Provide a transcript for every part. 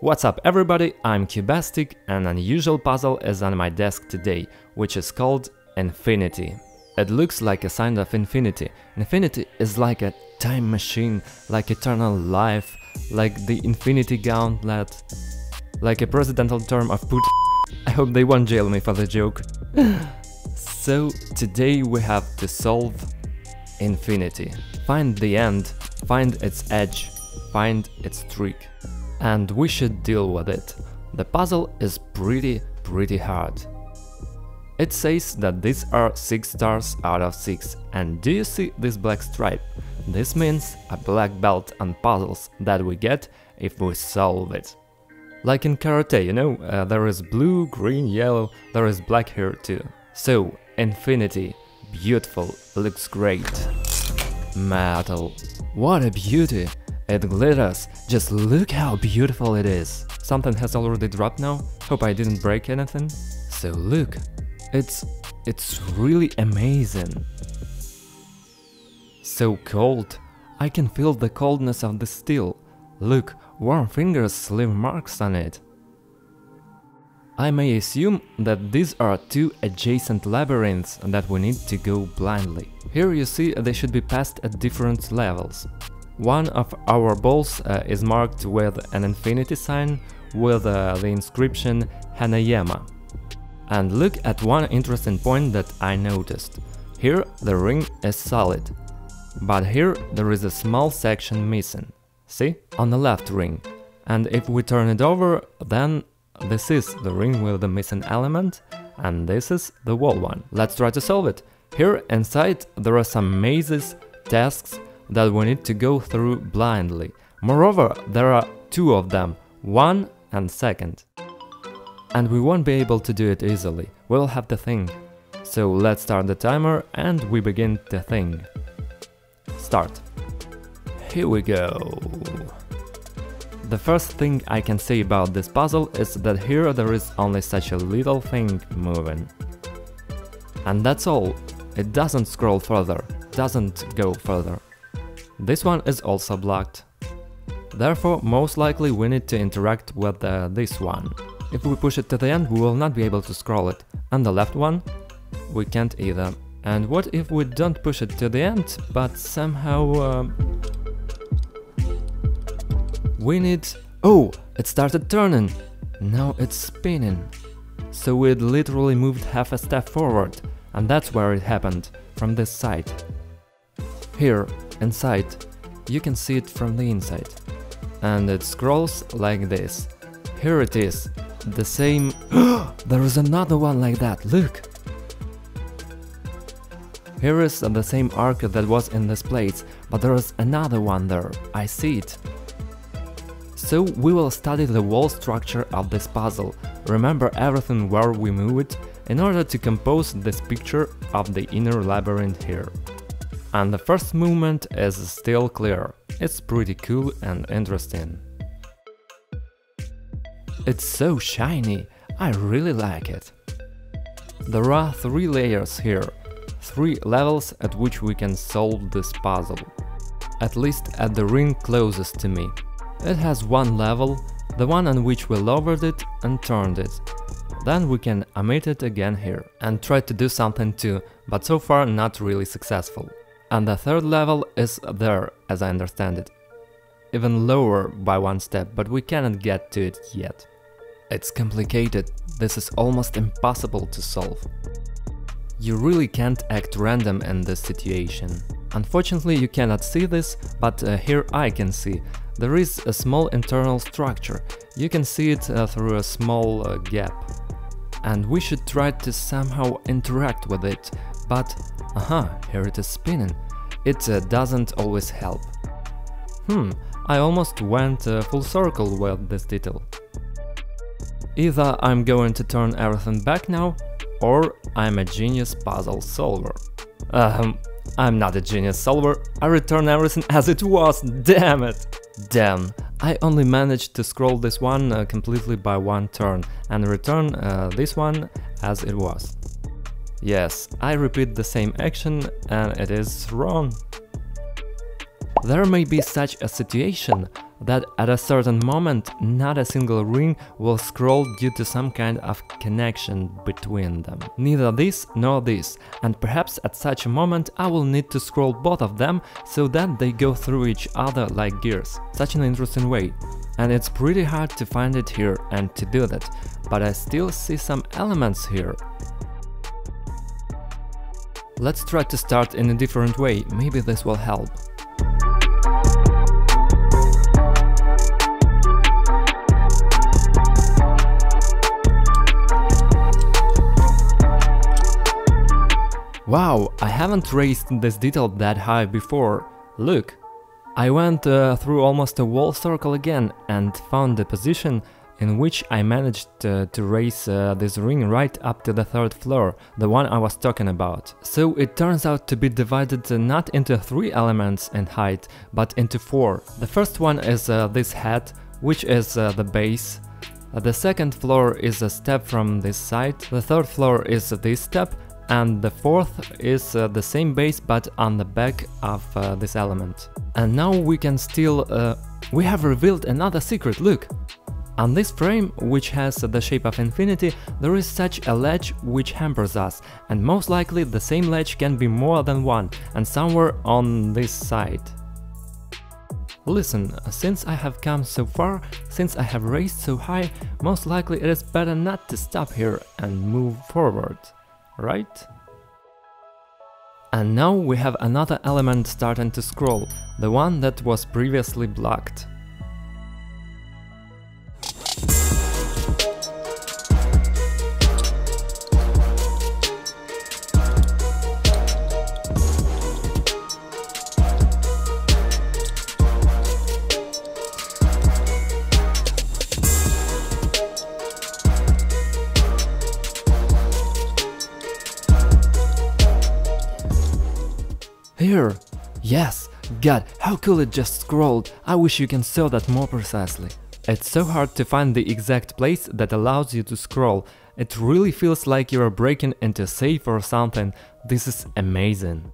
What's up everybody, I'm Cubastic, and an unusual puzzle is on my desk today, which is called Infinity. It looks like a sign of infinity. Infinity is like a time machine, like eternal life, like the Infinity Gauntlet, like a presidential term of Putin. I hope they won't jail me for the joke. So today we have to solve infinity. Find the end, find its edge, find its trick. And we should deal with it. The puzzle is pretty hard. It says that these are 6 stars out of 6, and do you see this black stripe? This means a black belt on puzzles that we get if we solve it. Like in karate, you know, there is blue, green, yellow, there is black here too. So, infinity, beautiful, looks great. Metal, what a beauty! It glitters, just look how beautiful it is. Something has already dropped now, hope I didn't break anything. So look, it's really amazing. So cold, I can feel the coldness of the steel. Look, warm fingers leave marks on it. I may assume that these are 2 adjacent labyrinths that we need to go blindly. Here you see they should be passed at different levels. One of our balls is marked with an infinity sign with the inscription Hanayama. And look at one interesting point that I noticed. Here the ring is solid, but here there is a small section missing. See? On the left ring. And if we turn it over, then this is the ring with the missing element, and this is the wall one. Let's try to solve it. Here inside there are some mazes, tasks that we need to go through blindly. Moreover, there are 2 of them, 1 and 2nd. And we won't be able to do it easily, we'll have to think. So let's start the timer and we begin to think. Start. Here we go. The first thing I can say about this puzzle is that here there is only such a little thing moving. And that's all. It doesn't scroll further, doesn't go further. This one is also blocked. Therefore, most likely we need to interact with this one. If we push it to the end, we will not be able to scroll it. And the left one? We can't either. And what if we don't push it to the end, but somehow... we need... Oh! It started turning! Now it's spinning. So we literally moved half a step forward. And that's where it happened, from this side. Here, inside, you can see it from the inside. And it scrolls like this. Here it is, the same... There is another one like that, look! Here is the same arc that was in this place, but there is another one there, I see it. So we will study the wall structure of this puzzle, remember everything where we move it, in order to compose this picture of the inner labyrinth here. And the first movement is still clear, it's pretty cool and interesting. It's so shiny, I really like it. There are 3 layers here, 3 levels at which we can solve this puzzle. At least at the ring closest to me. It has 1 level, the one on which we lowered it and turned it. Then we can omit it again here and try to do something too, but so far not really successful. And the 3rd level is there, as I understand it. Even lower by 1 step, but we cannot get to it yet. It's complicated, this is almost impossible to solve. You really can't act random in this situation. Unfortunately you cannot see this, but here I can see. There is a small internal structure, you can see it through a small gap. And we should try to somehow interact with it, but here it is spinning. It doesn't always help. I almost went full circle with this detail. Either I'm going to turn everything back now, or I'm a genius puzzle solver. I'm not a genius solver, I return everything as it was, damn it! Damn, I only managed to scroll this one completely by 1 turn and return this one as it was. Yes, I repeat the same action and it is wrong. There may be such a situation that at a certain moment not a single ring will scroll due to some kind of connection between them. Neither this nor this, and perhaps at such a moment I will need to scroll both of them so that they go through each other like gears. Such an interesting way. And it's pretty hard to find it here and to do that, but I still see some elements here. Let's try to start in a different way, maybe this will help. Wow, I haven't raised this detail that high before. Look! I went through almost a whole circle again and found the position in which I managed to raise this ring right up to the third floor, the one I was talking about. So it turns out to be divided not into 3 elements in height, but into 4. The first one is this head, which is the base. The second floor is a step from this side, the third floor is this step, and the fourth is the same base but on the back of this element. And now we can still... we have revealed another secret, look! On this frame, which has the shape of infinity, there is such a ledge which hampers us, and most likely the same ledge can be more than one, and somewhere on this side. Listen, since I have come so far, since I have raised so high, most likely it is better not to stop here and move forward, right? And now we have another element starting to scroll, the one that was previously blocked. Here! Yes! God, how cool it just scrolled! I wish you can saw that more precisely. It's so hard to find the exact place that allows you to scroll. It really feels like you are breaking into a safe or something. This is amazing.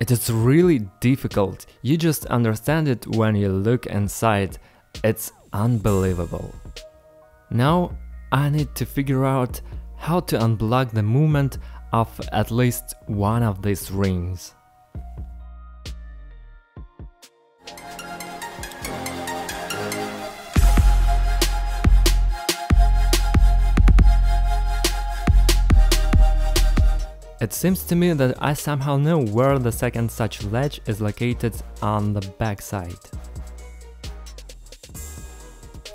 It is really difficult. You just understand it when you look inside. It's unbelievable. Now I need to figure out how to unblock the movement of at least one of these rings. It seems to me that I somehow know where the second such ledge is located on the backside.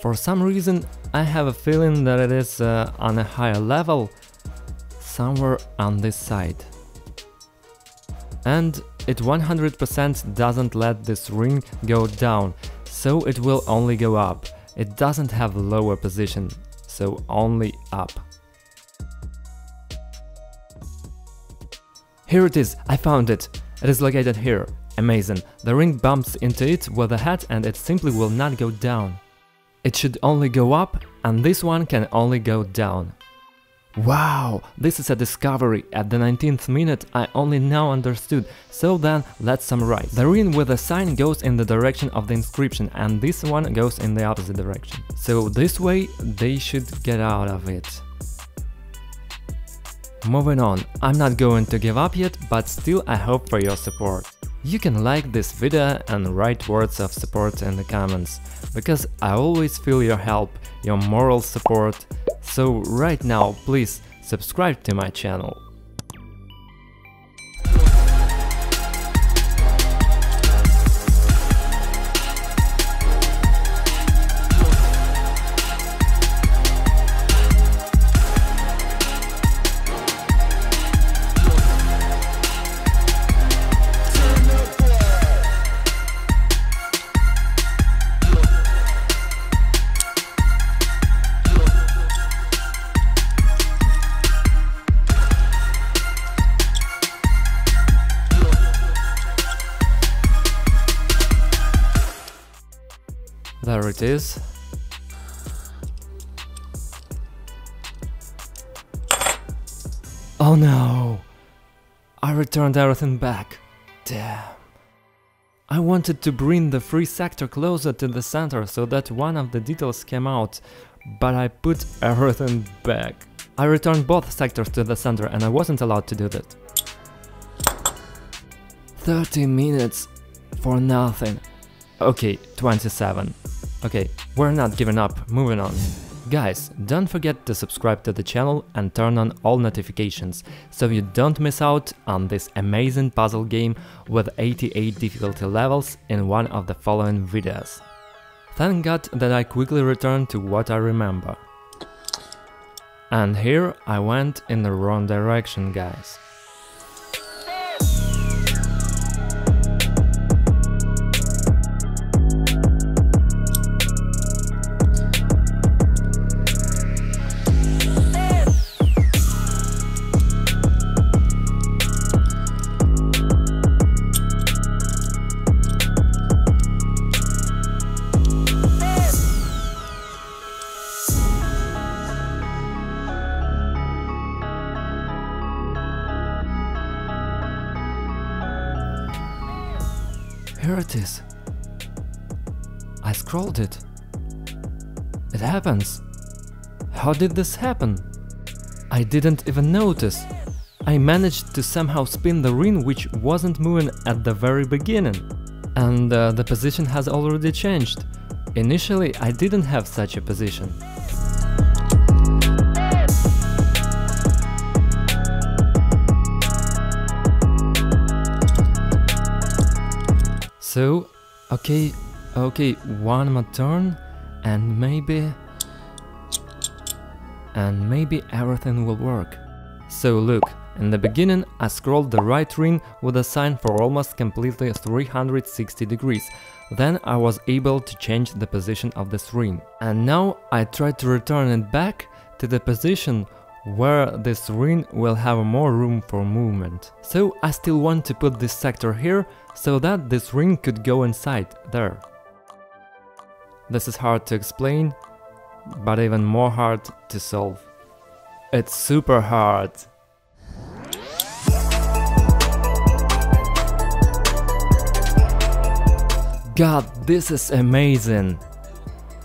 For some reason I have a feeling that it is on a higher level, somewhere on this side. And it 100% doesn't let this ring go down, so it will only go up. It doesn't have lower position, so only up. Here it is, I found it! It is located here. Amazing. The ring bumps into it with a head and it simply will not go down. It should only go up, and this one can only go down. Wow, this is a discovery. At the 19th minute I only now understood, so then let's summarize. The ring with the sign goes in the direction of the inscription and this one goes in the opposite direction. So this way they should get out of it. Moving on, I'm not going to give up yet, but still I hope for your support. You can like this video and write words of support in the comments, because I always feel your help, your moral support, so right now please subscribe to my channel. There it is. Oh no! I returned everything back. Damn. I wanted to bring the free sector closer to the center so that one of the details came out, but I put everything back. I returned both sectors to the center and I wasn't allowed to do that. 30 minutes for nothing. Okay, 27. Okay, we're not giving up, moving on. Guys, don't forget to subscribe to the channel and turn on all notifications, so you don't miss out on this amazing puzzle game with 88 difficulty levels in one of the following videos. Thank God that I quickly returned to what I remember. And here I went in the wrong direction, guys. Here it is. I scrolled it. It happens. How did this happen? I didn't even notice. I managed to somehow spin the ring which wasn't moving at the very beginning. And the position has already changed. Initially I didn't have such a position. So, okay, one more turn and maybe everything will work. So look, in the beginning I scrolled the right ring with a sign for almost completely 360 degrees. Then I was able to change the position of this ring. And now I try to return it back to the position where this ring will have more room for movement. So I still want to put this sector here, so that this ring could go inside there. This is hard to explain, but even more hard to solve. It's super hard. God, this is amazing!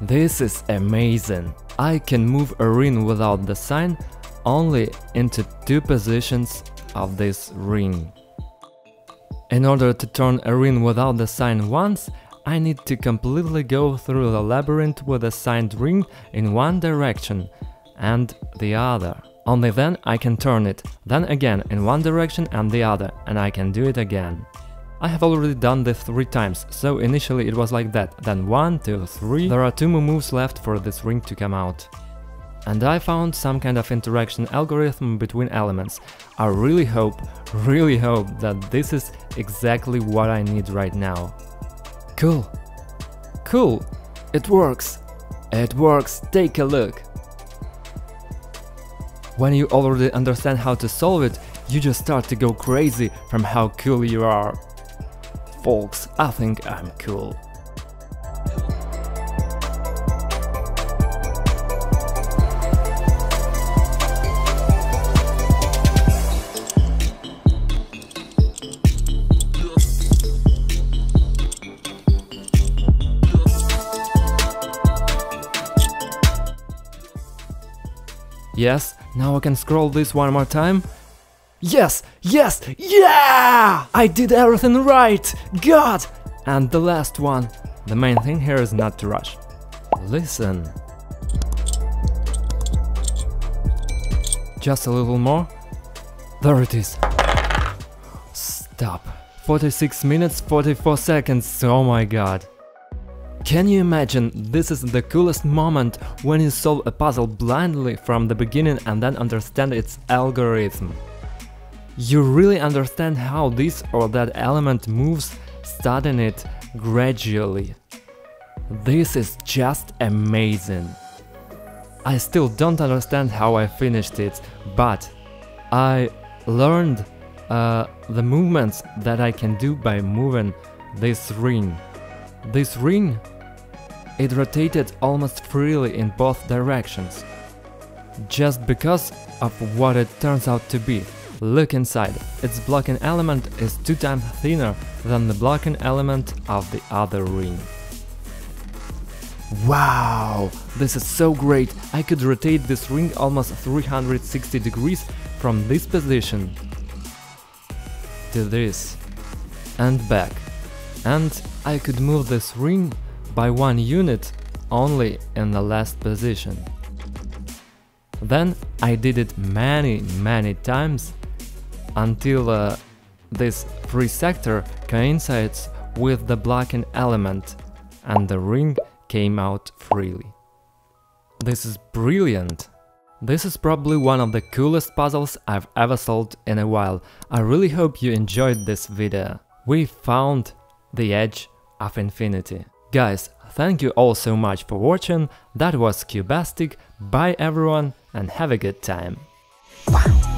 This is amazing! I can move a ring without the sign only into two positions of this ring. In order to turn a ring without the sign once, I need to completely go through the labyrinth with a signed ring in one direction and the other. Only then I can turn it, then again in one direction and the other, and I can do it again. I have already done this 3 times, so initially it was like that, then 1, 2, 3. There are 2 more moves left for this ring to come out. And I found some kind of interaction algorithm between elements. I really hope that this is exactly what I need right now. Cool. Cool. It works. It works. Take a look. When you already understand how to solve it, you just start to go crazy from how cool you are. Folks, I think I'm cool. Yes, now I can scroll this one more time. Yes! Yes! Yeah! I did everything right! God! And the last one. The main thing here is not to rush. Listen. Just a little more. There it is. Stop. 46 minutes 44 seconds, oh my god. Can you imagine, this is the coolest moment when you solve a puzzle blindly from the beginning and then understand its algorithm. You really understand how this or that element moves, studying it gradually. This is just amazing. I still don't understand how I finished it, but I learned the movements that I can do by moving this ring. This ring, it rotated almost freely in both directions, just because of what it turns out to be. Look inside, its blocking element is 2 times thinner than the blocking element of the other ring. Wow! This is so great! I could rotate this ring almost 360 degrees from this position to this and back. And I could move this ring by 1 unit only in the last position. Then I did it many times until this free sector coincides with the blocking element and the ring came out freely. This is brilliant! This is probably one of the coolest puzzles I've ever solved in a while. I really hope you enjoyed this video. We found the edge of infinity. Guys, thank you all so much for watching. That was Cubastic. Bye everyone and have a good time. Wow.